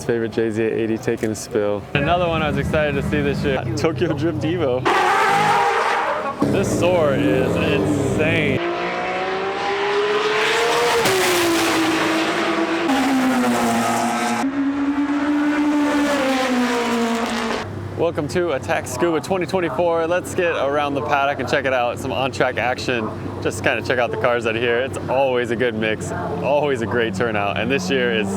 Everyone's favorite JZA80 taking a spill. Another one I was excited to see this year, Tokyo Drift Evo. This Soarer is insane. Welcome to Attack Tsukuba 2024. Let's get around the paddock and check it out. Some on-track action. Just kind of check out the cars that are here. It's always a good mix, always a great turnout, and this year is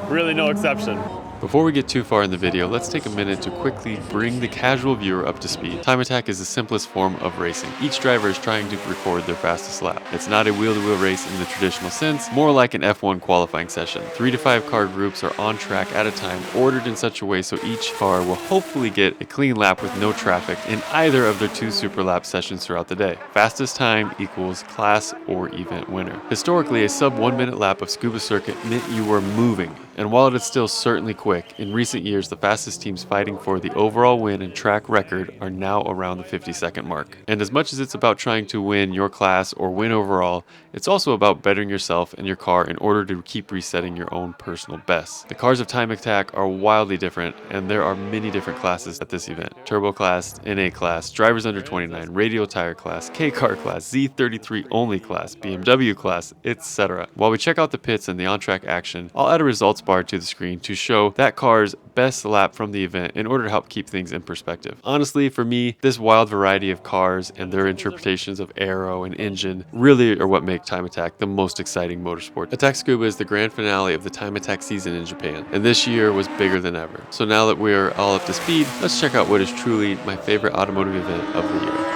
really no exception. Before we get too far in the video, let's take a minute to quickly bring the casual viewer up to speed. Time attack is the simplest form of racing. Each driver is trying to record their fastest lap. It's not a wheel-to-wheel race in the traditional sense, more like an F1 qualifying session. 3 to 5 car groups are on track at a time, ordered in such a way so each car will hopefully get a clean lap with no traffic in either of their 2 super lap sessions throughout the day. Fastest time equals class or event winner. Historically, a sub 1 minute lap of Tsukuba Circuit meant you were moving. And while it is still certainly quick, in recent years the fastest teams fighting for the overall win and track record are now around the 50-second mark. And as much as it's about trying to win your class or win overall, it's also about bettering yourself and your car in order to keep resetting your own personal bests. The cars of Time Attack are wildly different, and there are many different classes at this event. Turbo class, NA class, drivers under 29, radial tire class, K-car class, Z33 only class, BMW class, etc. While we check out the pits and the on-track action, I'll add a results bar to the screen to show that car's best lap from the event in order to help keep things in perspective. Honestly, for me, this wild variety of cars and their interpretations of aero and engine really are what make Time Attack the most exciting motorsport. Attack Tsukuba is the grand finale of the Time Attack season in Japan, and this year was bigger than ever. So now that we're all up to speed, let's check out what is truly my favorite automotive event of the year.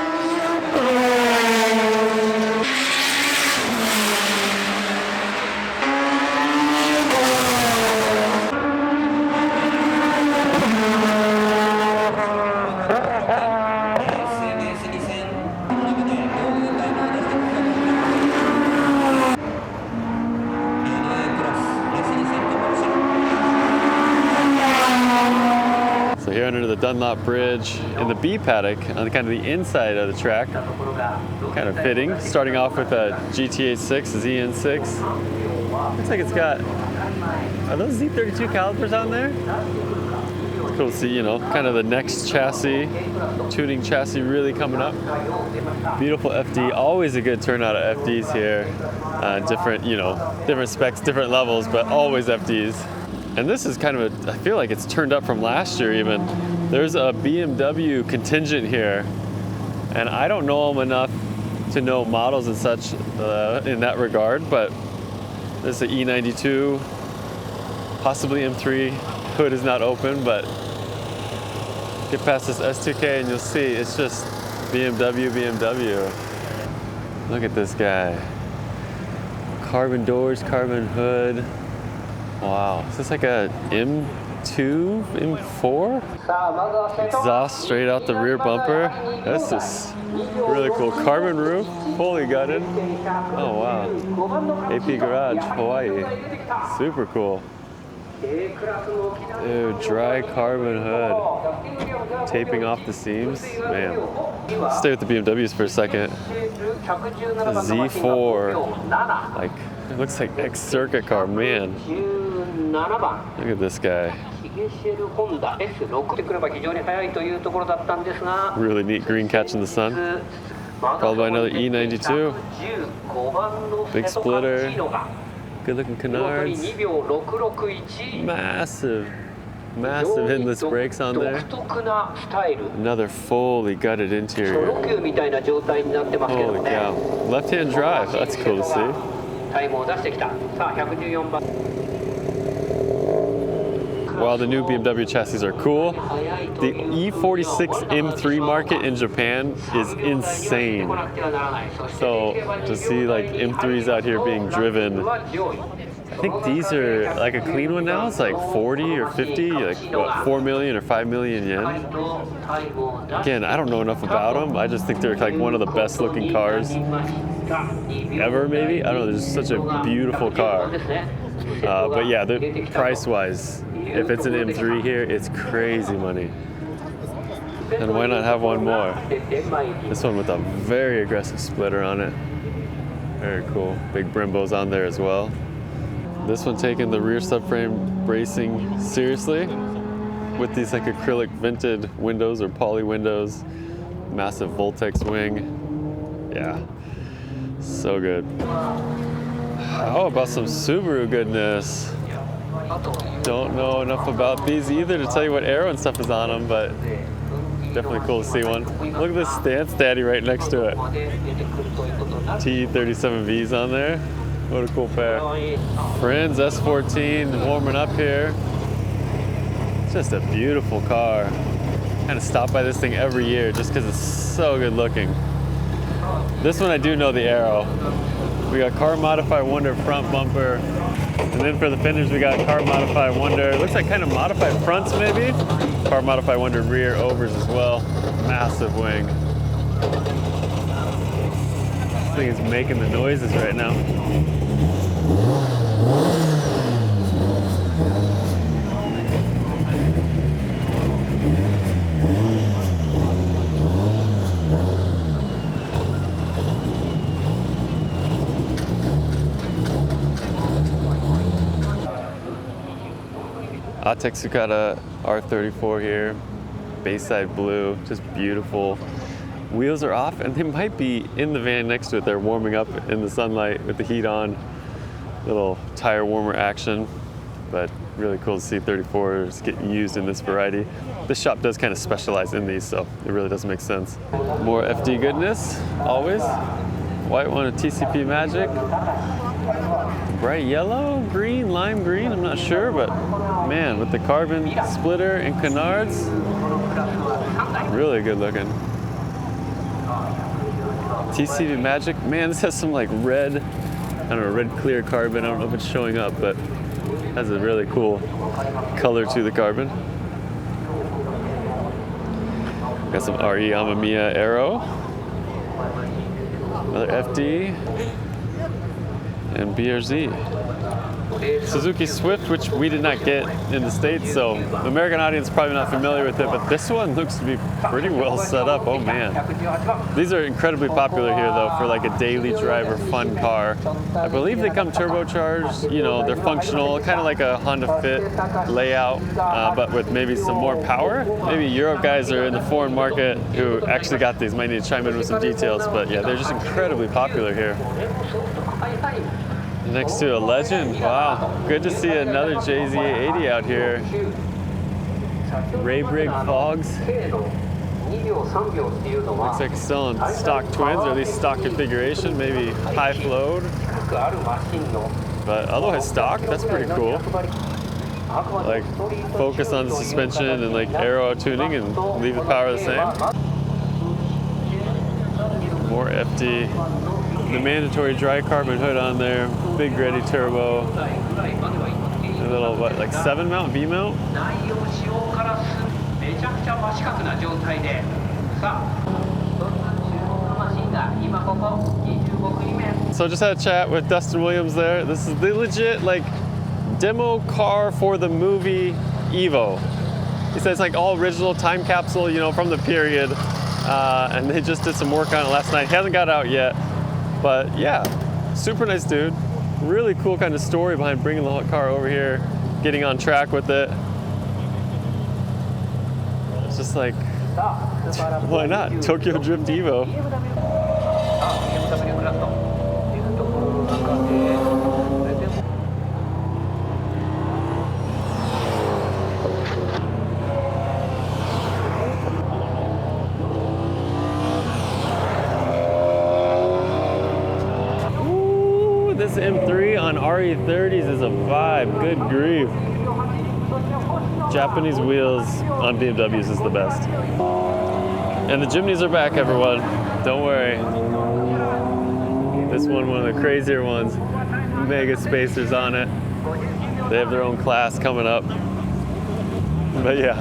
Here under the Dunlop bridge in the B-Paddock on kind of the inside of the track. Kind of fitting. Starting off with a GT86 ZN6. Looks like it's got, are those Z32 calipers on there? It's cool to see, you know, kind of the next chassis, tuning chassis really coming up. Beautiful FD, always a good turnout of FDs here. Different, you know, different specs, different levels, but always FDs. And this is kind of I feel like it's turned up from last year even. There's a BMW contingent here, and I don't know them enough to know models and such in that regard, but there's an E92, possibly M3. Hood is not open, but get past this S2K and you'll see it's just BMW. Look at this guy. Carbon doors, carbon hood. Wow, is this like a M2, M4? Exhaust straight out the rear bumper. This is really cool. Carbon roof, fully gutted. Oh wow. AP Garage, Hawaii. Super cool. Dude, dry carbon hood. Taping off the seams. Man. Let's stay with the BMWs for a second. The Z4. Like, it looks like ex-circuit car, man. Look at this guy. Really neat green catch in the sun. Followed by another E92. Big splitter. Good looking canards. Massive endless brakes on there. Another fully gutted interior. Holy cow. Left-hand drive, that's cool to see. While the new BMW chassis are cool, the E46 M3 market in Japan is insane. So to see like M3s out here being driven, I think these are like a clean one now. It's like 40 or 50, like what, 4 million or 5 million yen. Again, I don't know enough about them. I just think they're like one of the best looking cars ever, maybe. I don't know, they're just such a beautiful car. But yeah, price-wise, if it's an M3 here, it's crazy money. And why not have one more? This one with a very aggressive splitter on it. Very cool. Big Brembos on there as well. This one taking the rear subframe bracing seriously with these like acrylic vented windows or poly windows, massive Voltex wing. Yeah, so good. How about some Subaru goodness? Don't know enough about these either to tell you what aero and stuff is on them, but definitely cool to see one. Look at this Stance Daddy right next to it. T37Vs on there. What a cool pair. Friends S14 warming up here. It's just a beautiful car. Kind of stop by this thing every year just because it's so good looking. This one I do know the aero. We got Car Modify Wonder front bumper. And then for the fenders, we got Car Modify Wonder. It looks like kind of modified fronts, maybe. Car Modify Wonder rear overs as well. Massive wing. This thing is making the noises right now. Tsukuba R34 here, Bayside blue, just beautiful. Wheels are off and they might be in the van next to it. They're warming up in the sunlight with the heat on. Little tire warmer action, but really cool to see 34s get used in this variety. This shop does kind of specialize in these, so it really does make sense. More FD goodness, always. White one, a TCP Magic. Bright yellow, green, lime green, I'm not sure, but man, with the carbon splitter and canards, really good looking. TCP Magic, man, this has some like red, I don't know, red clear carbon. I don't know if it's showing up, but has a really cool color to the carbon. Got some RE Amamiya Aero, another FD, and BRZ. Suzuki Swift, which we did not get in the States, so the American audience is probably not familiar with it, but this one looks to be pretty well set up. Oh man. These are incredibly popular here though for like a daily driver fun car. I believe they come turbocharged, you know, they're functional, kind of like a Honda Fit layout, but with maybe some more power. Maybe Europe guys are in the foreign market who actually got these, might need to chime in with some details, but yeah, they're just incredibly popular here. Next to a legend, wow. Good to see another JZA80 out here. Ray Brig Fogs. Looks like it's still in stock twins, or at least stock configuration, maybe high float. But otherwise stock, that's pretty cool. Like focus on the suspension and like aero tuning and leave the power the same. More FD. The mandatory dry carbon hood on there, big ready turbo, a little what, like 7 mount, V mount. So just had a chat with Dustin Williams there. This is the legit like demo car for the movie Evo. He says it's like all original time capsule, you know, from the period, and they just did some work on it last night. He hasn't got out yet. But yeah, super nice dude. Really cool kind of story behind bringing the car over here, getting on track with it. It's just like, why not? Tokyo Drift Evo. This M3 on RE30s is a vibe, good grief. Japanese wheels on BMWs is the best. And the Jimnys are back, everyone. Don't worry. This one of the crazier ones. Mega spacers on it. They have their own class coming up. But yeah,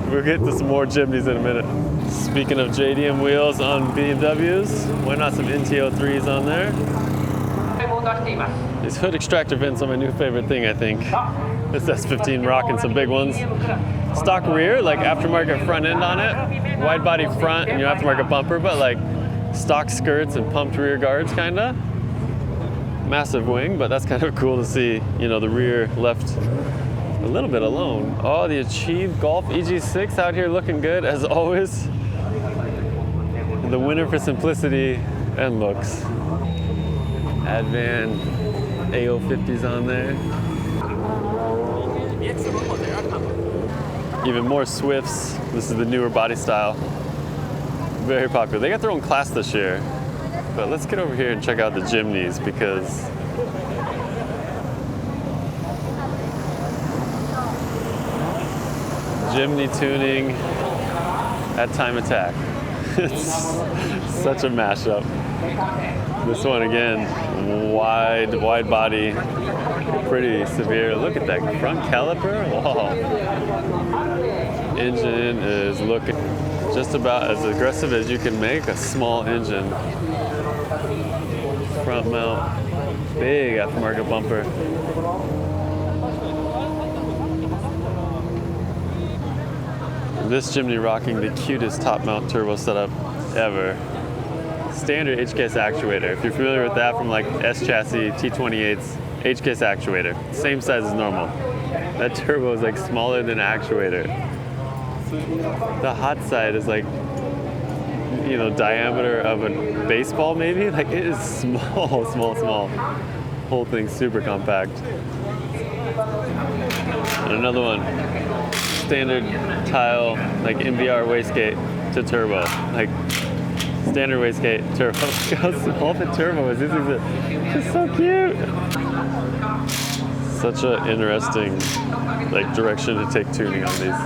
we'll get to some more Jimnys in a minute. Speaking of JDM wheels on BMWs, why not some NT03s on there? These hood extractor vents are my new favorite thing, I think. This S15 rocking some big ones. Stock rear, like aftermarket front end on it. Wide body front and your aftermarket bumper, but like stock skirts and pumped rear guards, kinda. massive wing, but that's kind of cool to see, you know, the rear left a little bit alone. Oh, the Achieve Golf EG6 out here looking good as always. The winner for simplicity and looks. Advan A050s on there. Even more Swifts. This is the newer body style. Very popular. They got their own class this year. But let's get over here and check out the Jimnys because Jimny tuning at Time Attack. It's such a mashup. This one again, wide body, pretty severe. Look at that front caliper. Wow. Engine is looking just about as aggressive as you can make a small engine. Front mount, big aftermarket bumper. This Jimny rocking the cutest top mount turbo setup ever. Standard HKS actuator. If you're familiar with that from like S chassis, T28s, HKS actuator. Same size as normal. That turbo is like smaller than actuator. The hot side is like, you know, diameter of a baseball maybe. Like it is small. Whole thing's super compact. And another one. Standard tile, like MBR wastegate to turbo. Like standard wastegate turbo. Look how small the turbo is. This is so cute. Such an interesting like direction to take tuning on these.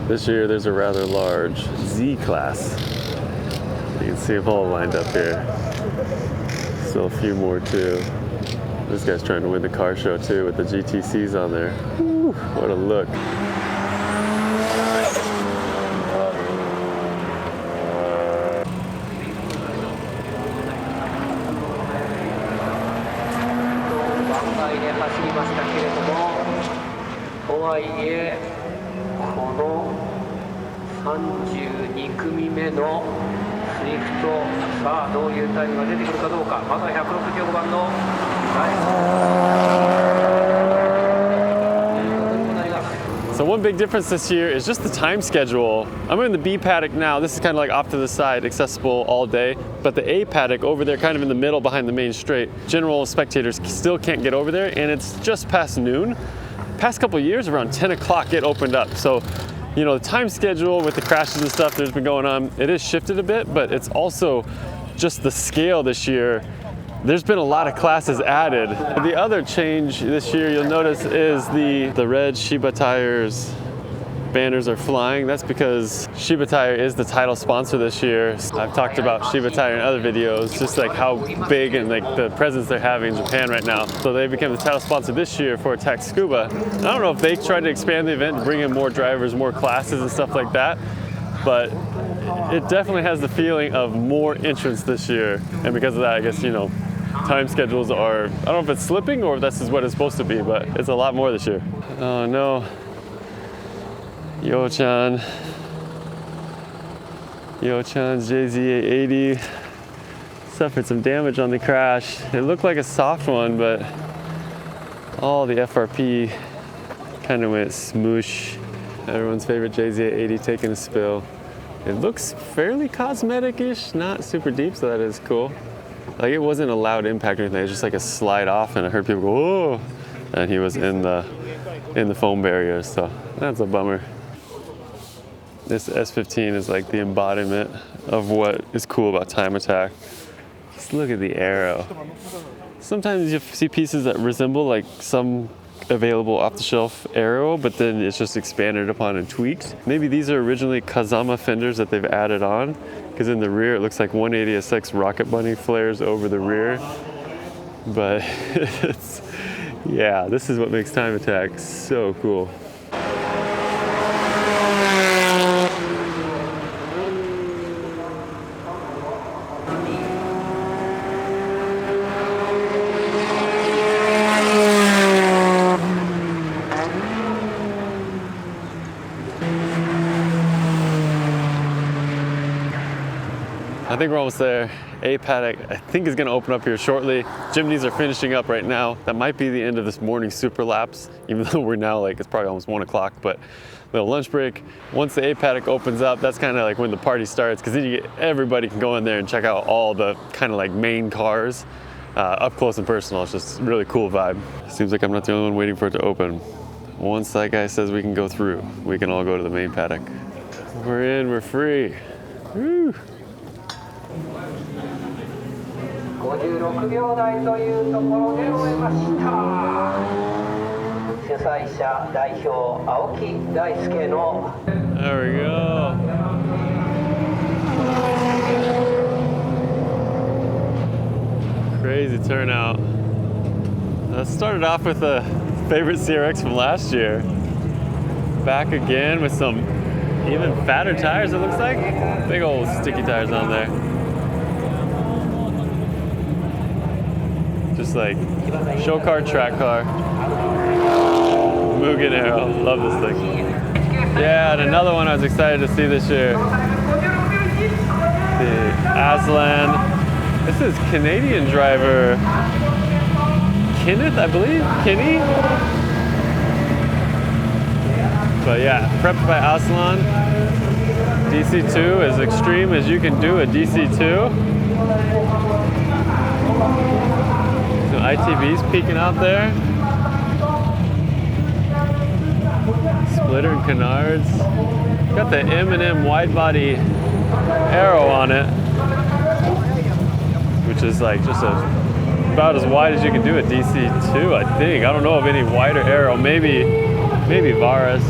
This year there's a rather large Z class. You can see them all lined up here. Still a few more too. This guy's trying to win the car show too with the GTCs on there. Woo, what a look. So one big difference this year is just the time schedule. I'm in the B-Paddock now. This is kind of like off to the side, accessible all day. But the A-Paddock over there, kind of in the middle behind the main straight, general spectators still can't get over there, and it's just past noon. Past couple of years, around 10 o'clock, it opened up. So, you know, the time schedule with the crashes and stuff that's been going on, it has shifted a bit, but it's also just the scale this year. There's been a lot of classes added. The other change this year you'll notice is the red Shiba tires banners are flying. That's because Shiba Tire is the title sponsor this year. I've talked about Shiba Tire in other videos, just like how big and like the presence they're having in Japan right now. So they became the title sponsor this year for Attack Tsukuba. I don't know if they tried to expand the event and bring in more drivers, more classes and stuff like that, but it definitely has the feeling of more entrants this year. And because of that, I guess, you know, time schedules are, I don't know if it's slipping or if this is what it's supposed to be, but it's a lot more this year. Oh no. Yo-chan's JZA80 suffered some damage on the crash. It looked like a soft one, but all the FRP Kind of went smoosh. Everyone's favorite JZA80 taking a spill. It looks fairly cosmetic-ish, not super deep, so that is cool. Like, it wasn't a loud impact or anything, it was just like a slide off, and I heard people go, "Whoa!" And he was in the foam barrier, so that's a bummer. This S15 is like the embodiment of what is cool about Time Attack. Just look at the aero. Sometimes you see pieces that resemble like some available off-the-shelf aero, but then it's just expanded upon and tweaked. Maybe these are originally Kazama fenders that they've added on, because in the rear it looks like 180SX Rocket Bunny flares over the rear. But it's, yeah, this is what makes Time Attack so cool. I think we're almost there. A-Paddock, I think, is gonna open up here shortly. Jimnys are finishing up right now. That might be the end of this morning super laps, even though we're now like, it's probably almost 1 o'clock, but little lunch break. Once the A-Paddock opens up, that's kind of like when the party starts, because then you get, everybody can go in there and check out all the kind of like main cars up close and personal. It's just a really cool vibe. Seems like I'm not the only one waiting for it to open. Once that guy says we can go through, we can all go to the main paddock. We're in, we're free. Woo. 56秒台というところで終えました。主催者代表青木大輔の There we go. Crazy turnout. Let's start off with a favorite CRX from last year. Back again with some even fatter tires, it looks like. Big old sticky tires on there. Just like show car, track car. Mugen Arrow, love this thing. Yeah, and another one I was excited to see this year. The Aslan. This is Canadian driver Kenneth, I believe? Kenny? But yeah, prepped by Aslan. DC2, as extreme as you can do a DC2. Some ITBs peeking out there. Splitter and canards. Got the M&M wide body arrow on it, which is like just about as wide as you can do a DC2, I think. I don't know of any wider arrow. Maybe Varis.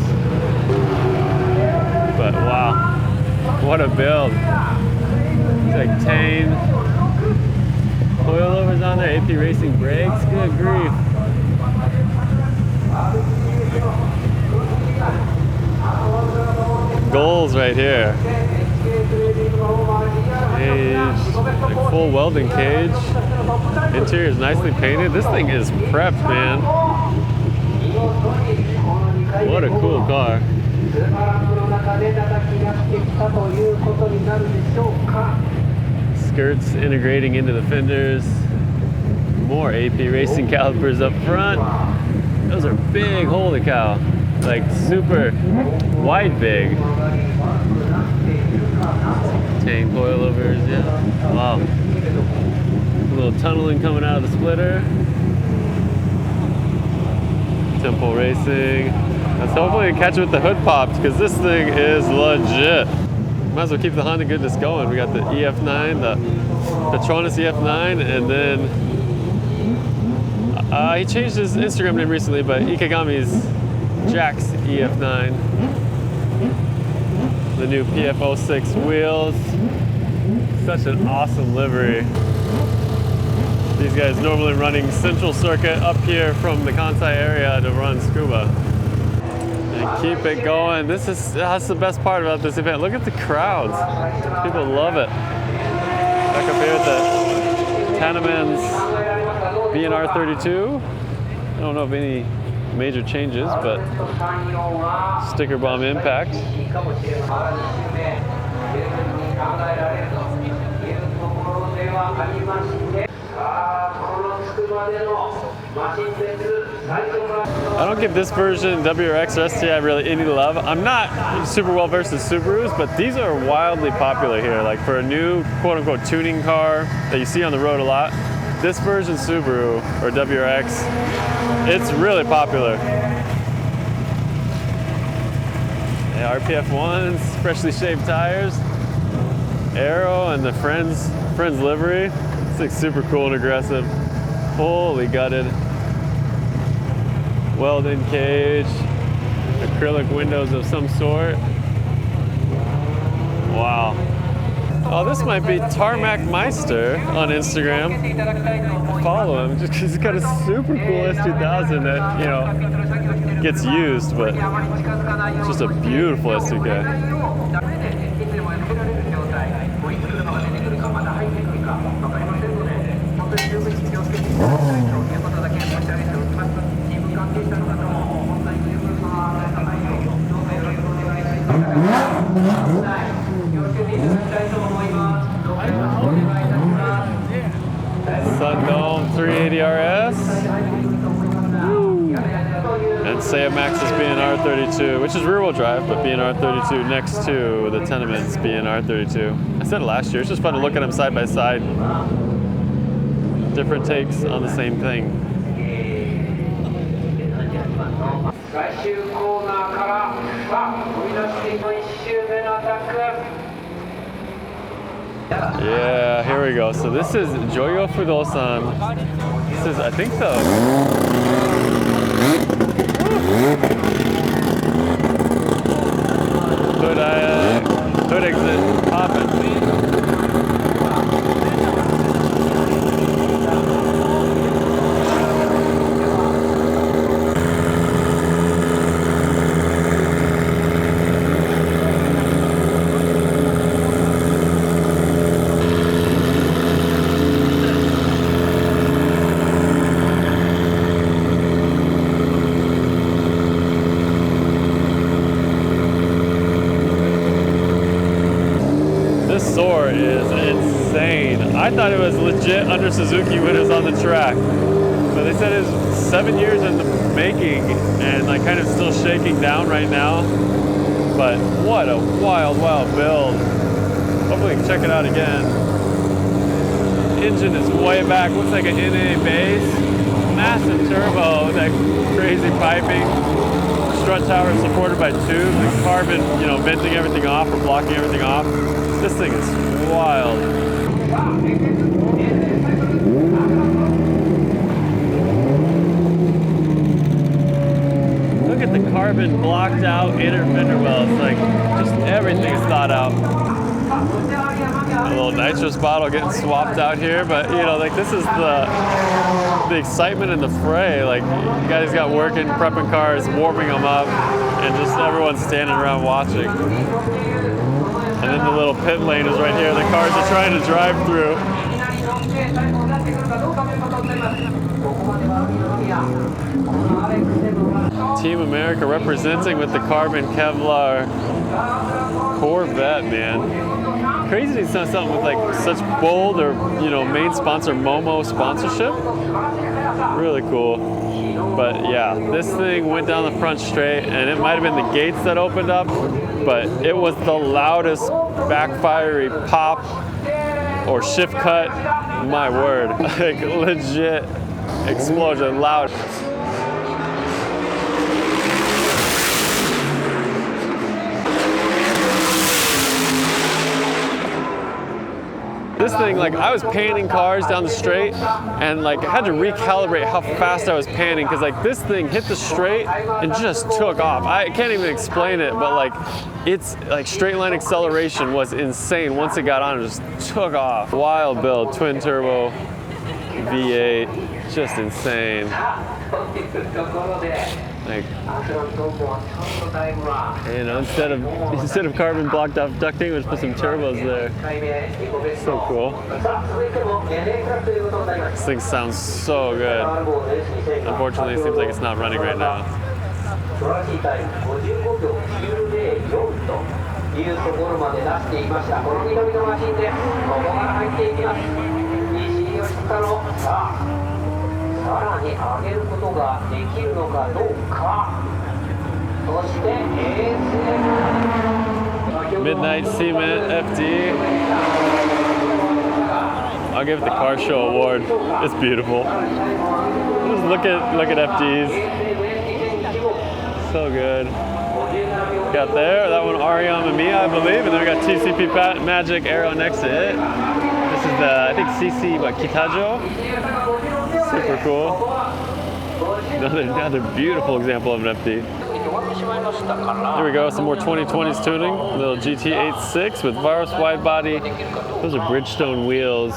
But wow, what a build. It's like tame. Coilovers on there, AP Racing brakes, good grief. Goals right here. Cage, like full welding cage. Interior is nicely painted. This thing is prepped, man. What a cool car. Skirts integrating into the fenders. More AP Racing calipers up front. Those are big, holy cow. Like super wide big. Tank coilovers, yeah. Wow. A little tunneling coming out of the splitter. Temple Racing. Let's hopefully catch it with the hood popped, because this thing is legit. Might as well keep the Honda goodness going. We got the EF9, the Petronas EF9, and then he changed his Instagram name recently, but Ikegami's Jack's EF9. The new PF06 wheels. Such an awesome livery. These guys normally running Central Circuit up here from the Kansai area to run Tsukuba. And keep it going. That's the best part about this event. Look at the crowds. People love it. Back up here at the Tanneman's B&R32. I don't know of any major changes, but sticker bomb impact. I don't give this version, WRX or STI, really any love. I'm not super well versed in Subarus, but these are wildly popular here. Like for a new quote-unquote tuning car that you see on the road a lot, this version Subaru or WRX, it's really popular. Yeah, RPF ones, freshly shaved tires, aero, and the Friends livery. It's like super cool and aggressive. Fully gutted. Welded cage, acrylic windows of some sort. Wow. Oh, this might be Tarmac Meister on Instagram. Follow him just because he's got a super cool S2000 that, you know, gets used, but it's just a beautiful S2K. Sundome 380 RS. And Seya Max's BNR32, which is rear-wheel drive, but BNR32 next to the Tenements BNR32. I said it last year, it's just fun to look at them side by side. Different takes on the same thing. Yeah, here we go. So this is Joyo Fudousan. This is, I think, the hood exit popping. Soarer is insane. I thought it was legit under Suzuki when it was on the track, but they said it was 7 years in the making and like kind of still shaking down right now. But what a wild build. Hopefully we can check it out again. Engine is way back, looks like an NA base. Massive turbo with that crazy piping. Strut tower supported by tubes and carbon, you know, venting everything off or blocking everything off. This thing is wild. Look at the carbon blocked out inner fender wells. Like, just everything is thought out. A little nitrous bottle getting swapped out here, but you know, like this is the excitement in the fray. Like, you guys got working, prepping cars, warming them up, and just everyone's standing around watching. And then the little pit lane is right here. The cars are trying to drive through. Team America representing with the carbon Kevlar Corvette, man. Crazy to see something with like such bold or, you know, main sponsor Momo sponsorship. Really cool. But yeah, this thing went down the front straight, and it might have been the gates that opened up, but it was the loudest backfiery pop or shift cut, my word, like legit explosion, loud. This thing, like, I was panning cars down the straight, and like I had to recalibrate how fast I was panning, because like this thing hit the straight and just took off. I can't even explain it, but like it's like straight line acceleration was insane. Once it got on, it just took off. Wild build, twin turbo V8, just insane. Like, you know, instead of carbon blocked off ducting, we just put some turbos there. So cool. This thing sounds so good. Unfortunately, it seems like it's not running right now. さらに上げることができるのかどうか。そして Midnight Cement FD. I'll give it the Car Show Award. It's beautiful. Just look at FDs. So good. Got there, that one Ariam and Mia, I believe, and then we got TCP Magic Arrow next to it. This is the, I think CC Kitajo. Super cool. Another beautiful example of an FD. Here we go, some more 2020s tuning. A little GT86 with Varos wide body. Those are Bridgestone wheels.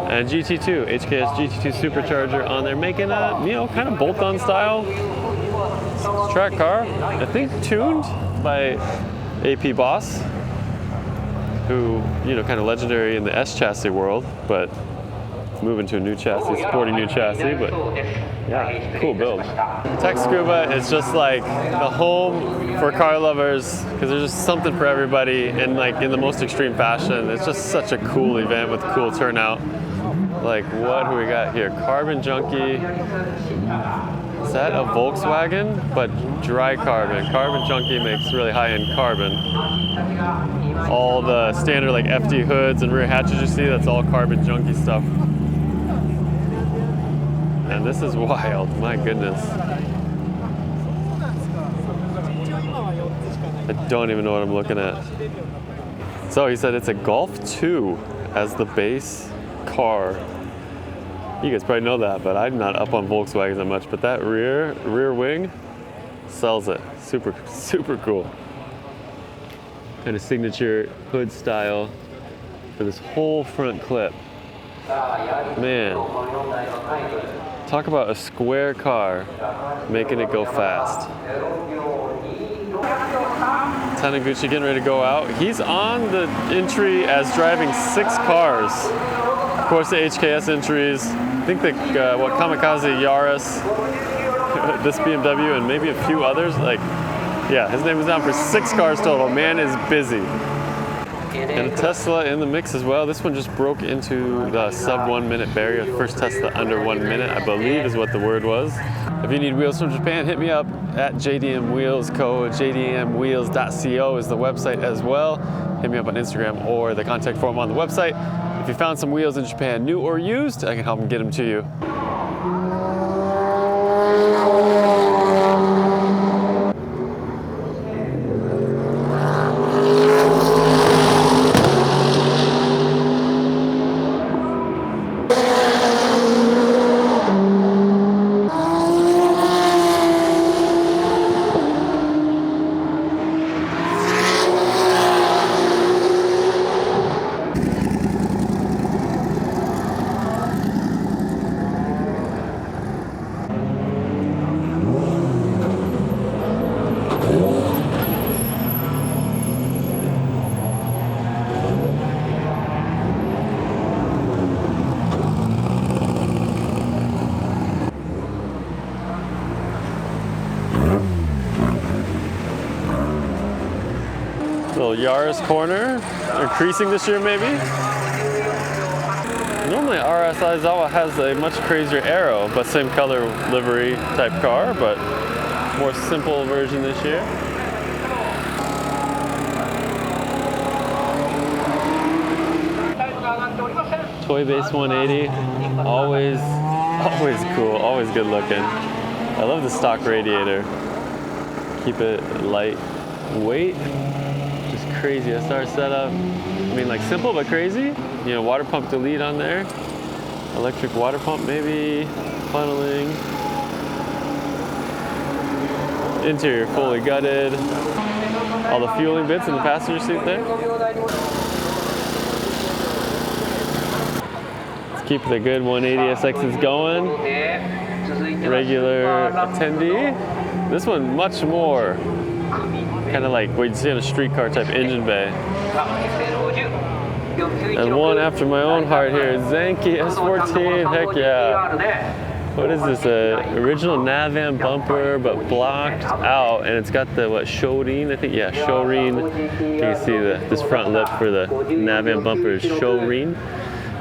And GT2, HKS GT2 supercharger on there, making a, kind of bolt-on style track car. I think tuned by AP Boss, who, kind of legendary in the S chassis world, but moving to a new chassis, sporting new chassis, but yeah, cool build. Tech Tsukuba is just like the home for car lovers because there's just something for everybody and like in the most extreme fashion. It's just such a cool event with cool turnout. Like what do we got here? Carbon Junkie. Is that a Volkswagen? But dry carbon. Carbon Junkie makes really high-end carbon. All the standard like FD hoods and rear hatches you see, that's all Carbon Junkie stuff. And this is wild, my goodness. I don't even know what I'm looking at. So he said it's a Golf 2 as the base car. You guys probably know that, but I'm not up on Volkswagens that much, but that rear wing sells it. Super, super cool. Kind of signature hood style for this whole front clip. Man, talk about a square car making it go fast. Taniguchi getting ready to go out. He's on the entry as driving 6 cars. Of course, the HKS entries. I think the Kamikaze Yaris, this BMW, and maybe a few others. Like, yeah, his name is down for 6 cars total. Man is busy. And a Tesla in the mix as well. This one just broke into the sub 1 minute barrier. First Tesla under 1 minute, I believe is what the word was. If you need wheels from Japan, hit me up at JDM Wheels Co. JDMWheels.co is the website as well. Hit me up on Instagram or the contact form on the website. If you found some wheels in Japan, new or used, I can help them get them to you. Little Yaris corner, increasing this year maybe. Normally RS Aizawa has a much crazier arrow, but same color livery type car, but more simple version this year. Toy Base 180, always cool, always good looking. I love the stock radiator. Keep it lightweight. Crazy SR setup. I mean, like simple but crazy. Water pump delete on there. Electric water pump maybe. Funneling. Interior fully gutted. All the fueling bits in the passenger seat there. Let's keep the good 180 SXs going. Regular attendee. This one much more kind of like what you'd see on a streetcar type engine bay. And one after my own heart here, Zenki S14, heck yeah. What is this, original Nav-Am bumper, but blocked out, and it's got the, Showrin, I think, yeah, Showrin. You can see this front lip for the Nav-Am bumper is Showrin.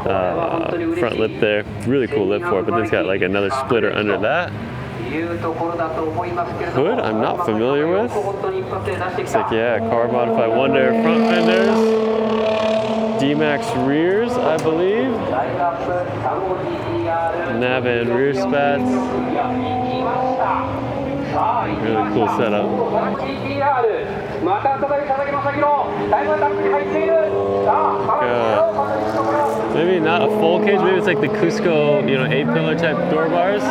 front lip there. Really cool lip for it, but then it's got like another splitter under that. Hood, I'm not familiar with. Looks like, yeah, car modified Wonder front fenders. D-Max rears, I believe. Nav and rear spats. Really cool setup. Maybe not a full cage, maybe it's like the Cusco, you know, 8-pillar type door bars.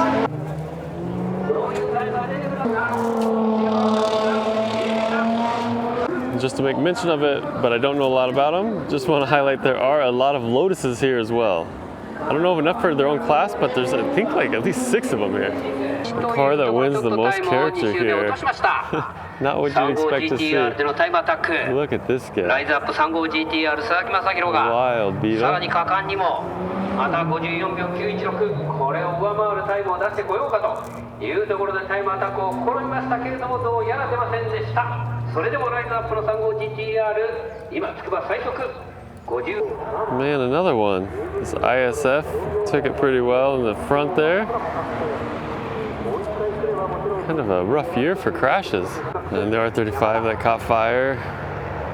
Just to make mention of it, but I don't know a lot about them, just want to highlight there are a lot of Lotuses here as well. I don't know if enough for their own class, but there's, I think, like at least 6 of them here. The car that wins the most character here. Not what you'd expect to see. Look at this guy. Wild beetle. また54秒916、これを上回るタイムを出してこようかというところでタイムアタックを試みましたけれども、どうやら出ませんでした。それでもライズアップの35 GT-R、今つくば最速50。 Man, another one. This ISF took it pretty well in the front there. Kind of a rough year for crashes. And the R35 that caught fire,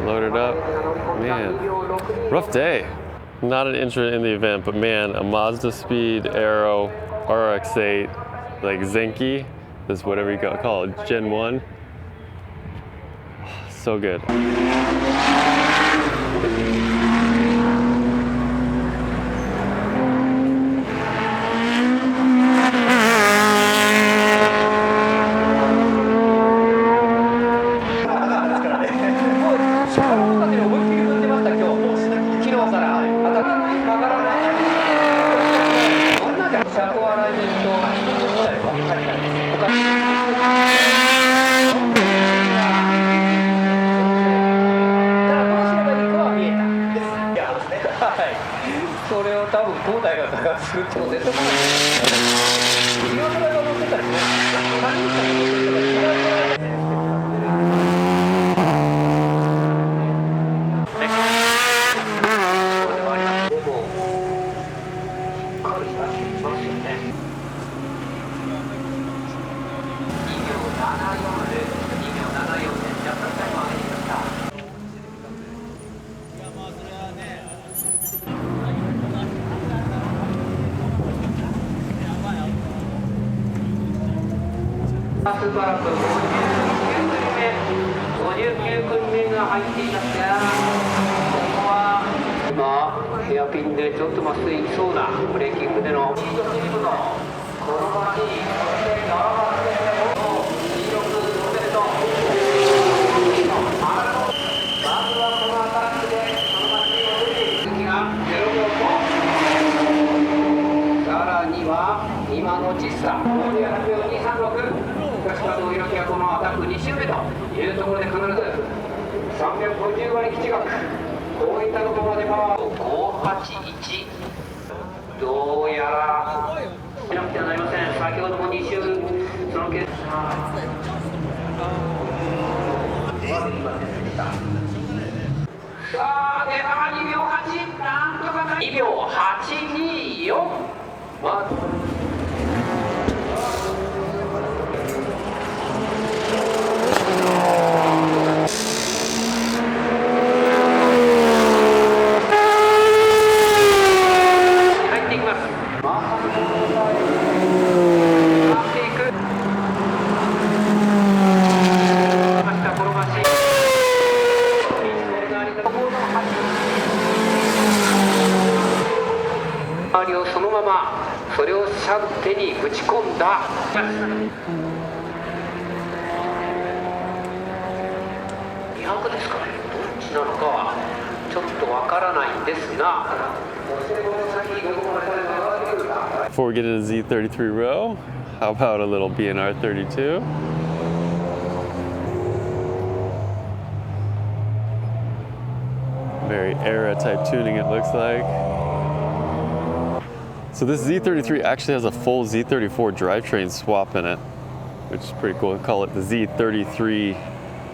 loaded up. Man, rough day. Not an entrant in the event, but man, a Mazda Speed Aero RX8, like Zenki, this whatever you call it, Gen 1. So good. Before we get into Z33 row, how about a little B&R 32? Very era type tuning it looks like. So this Z33 actually has a full Z34 drivetrain swap in it, which is pretty cool. We call it the Z33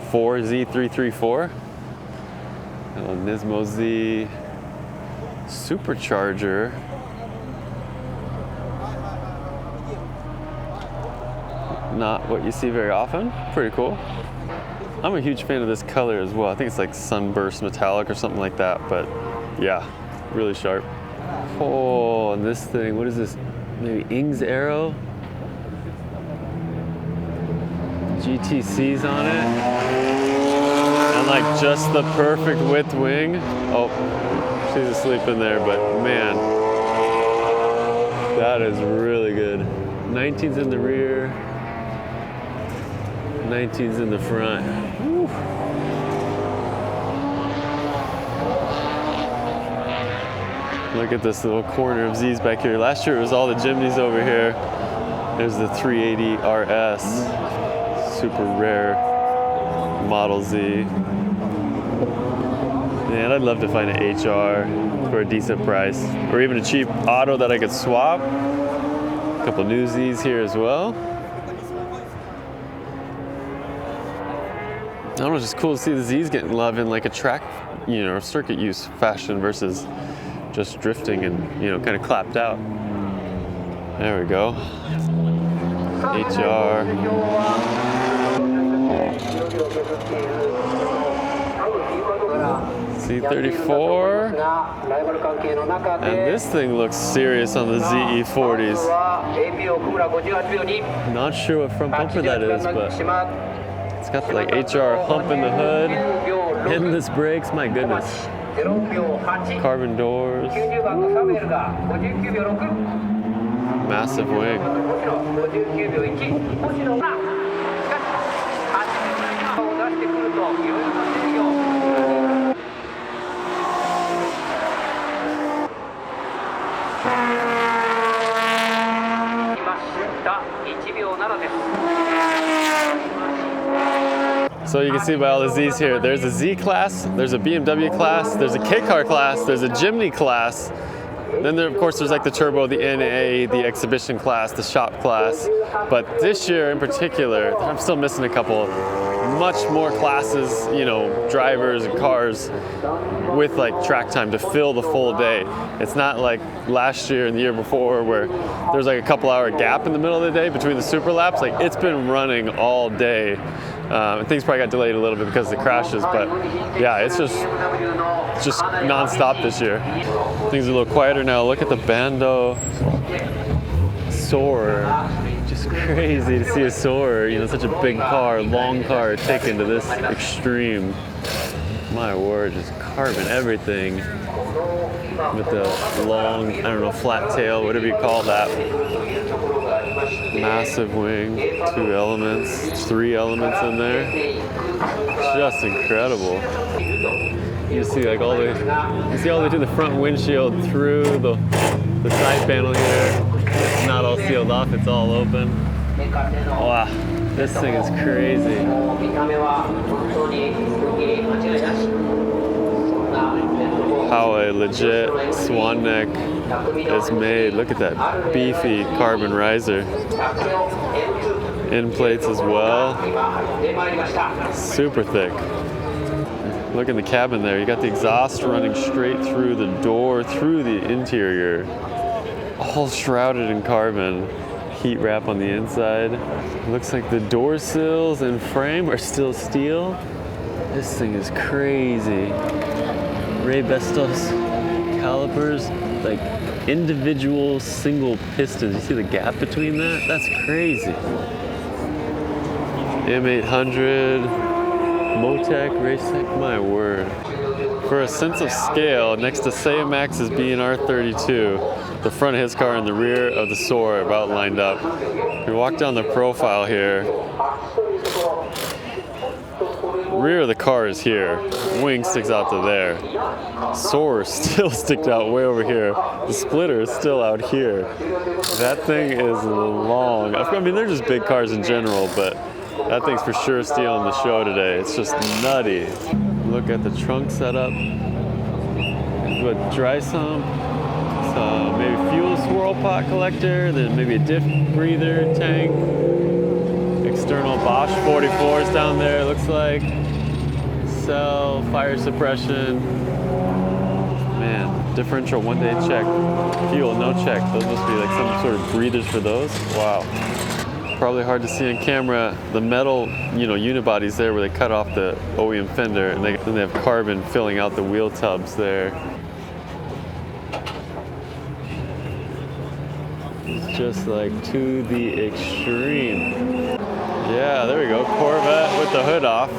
Z334. Nismo Z. supercharger. Not what you see very often. Pretty cool. I'm a huge fan of this color as well. I think it's like sunburst metallic or something like that, but yeah, really sharp. Oh, and this thing, what is this? Maybe Ing's Arrow? GTC's on it. And like just the perfect width wing. Oh, she's asleep in there, but man, that is really good. 19's in the rear, 19's in the front. Woo. Look at this little corner of Z's back here. Last year it was all the Jimnys over here. There's the 380 RS, super rare Model Z. Man, I'd love to find an HR for a decent price, or even a cheap auto that I could swap. A couple new Z's here as well. I don't know, it's just cool to see the Z's getting love in like a track, you know, circuit use fashion versus just drifting and, you know, kind of clapped out. There we go. HR. Z34. And this thing looks serious on the ZE40s. Not sure what front bumper that is, but it's got the like HR hump in the hood. Endless brakes, my goodness. Carbon doors. Massive wing. So you can see by all the Z's here, there's a Z class, there's a BMW class, there's a K-car class, there's a Jimny class. Then there, of course, there's like the turbo, the NA, the exhibition class, the shop class. But this year in particular, I'm still missing a couple. Much more classes, you know, drivers and cars with like track time to fill the full day. It's not like last year and the year before where there's like a couple hour gap in the middle of the day between the super laps. Like it's been running all day. And things probably got delayed a little bit because of the crashes, but yeah, it's just non-stop this year. Things are a little quieter now. Look at the Bando Soarer. Just crazy to see a Soarer, you know, such a big car, long car, taken to this extreme. My word, just carbon everything with the long, I don't know, flat tail, whatever you call that. Massive wing, 2 elements, 3 elements in there. Just incredible. You see like all the way to the front windshield through the side panel here. It's not all sealed off, it's all open. Wow, this thing is crazy. How a legit swan neck is made. Look at that beefy carbon riser. End plates as well. Super thick. Look in the cabin there. You got the exhaust running straight through the door, through the interior. All shrouded in carbon. Heat wrap on the inside. Looks like the door sills and frame are still steel. This thing is crazy. Ray Bestos calipers, like individual single pistons. You see the gap between that? That's crazy. M800, Motec, Racetech, my word. For a sense of scale, next to Sayamax's B&R32, the front of his car and the rear of the Soarer are about lined up. We walk down the profile here. Rear of the car is here. Wing sticks out to there. Soarer still sticks out way over here. The splitter is still out here. That thing is long. I mean, they're just big cars in general, but that thing's for sure stealing the show today. It's just nutty. Look at the trunk setup. With dry sump, so maybe fuel swirl pot collector, then maybe a diff breather tank. External Bosch 44s down there, it looks like. Cell, fire suppression. Man, differential 1-day check, fuel no check. Those must be like some sort of breathers for those. Wow. Probably hard to see on camera. The metal, unibodies there where they cut off the OEM fender, and then they have carbon filling out the wheel tubs there. It's just like to the extreme. Yeah, there we go. Corvette with the hood off.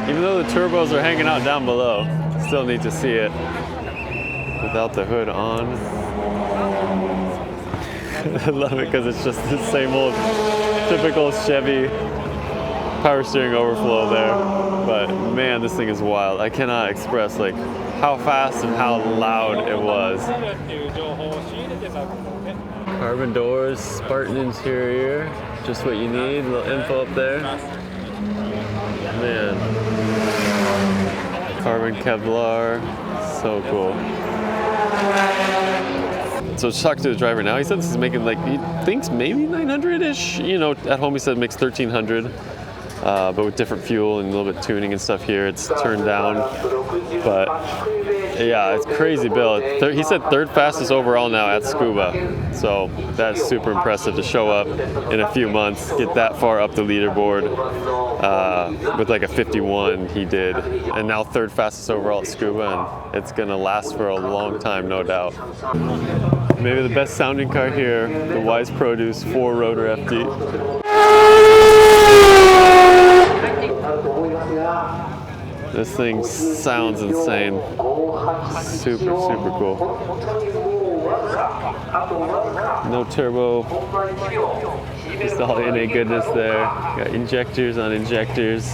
Even though the turbos are hanging out down below, still need to see it without the hood on. I love it because it's just the same old typical Chevy power steering overflow there. But man, this thing is wild. I cannot express like how fast and how loud it was. Carbon doors, Spartan interior, just what you need. A little info up there. Man. Carbon Kevlar, so cool. So talk to the driver now. He said this is making like, he thinks maybe 900-ish. At home he said it makes 1,300, but with different fuel and a little bit tuning and stuff here, it's turned down. But yeah, it's crazy build. He said third fastest overall now at Tsukuba. So that's super impressive to show up in a few months, get that far up the leaderboard with like a 51 he did. And now third fastest overall at Tsukuba, and it's gonna last for a long time, no doubt. Maybe the best sounding car here, the Wise Produce 4-rotor FD. This thing sounds insane. Super, super cool. No turbo. Just all NA goodness there. Got injectors on injectors. I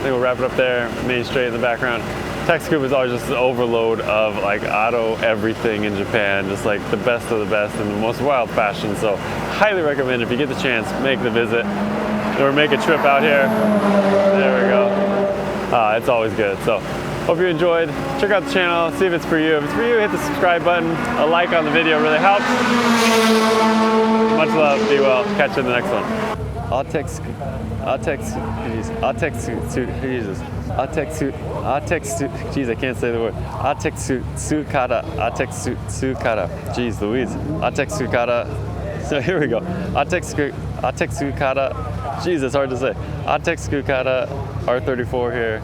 think we'll wrap it up there. Main straight in the background. Tsukuba is always just an overload of like auto everything in Japan, just like the best of the best in the most wild fashion. So highly recommend if you get the chance, make the visit or make a trip out here. There we go. It's always good. So hope you enjoyed. Check out the channel, see if it's for you. If it's for you, hit the subscribe button. A like on the video really helps. Much love, be well. Catch you in the next one. Jeez, I can't say the word. Tsukada. Jeez Louise. Tsukada. So here we go. Tsukada. Jeez, it's hard to say. Tsukada R34 here.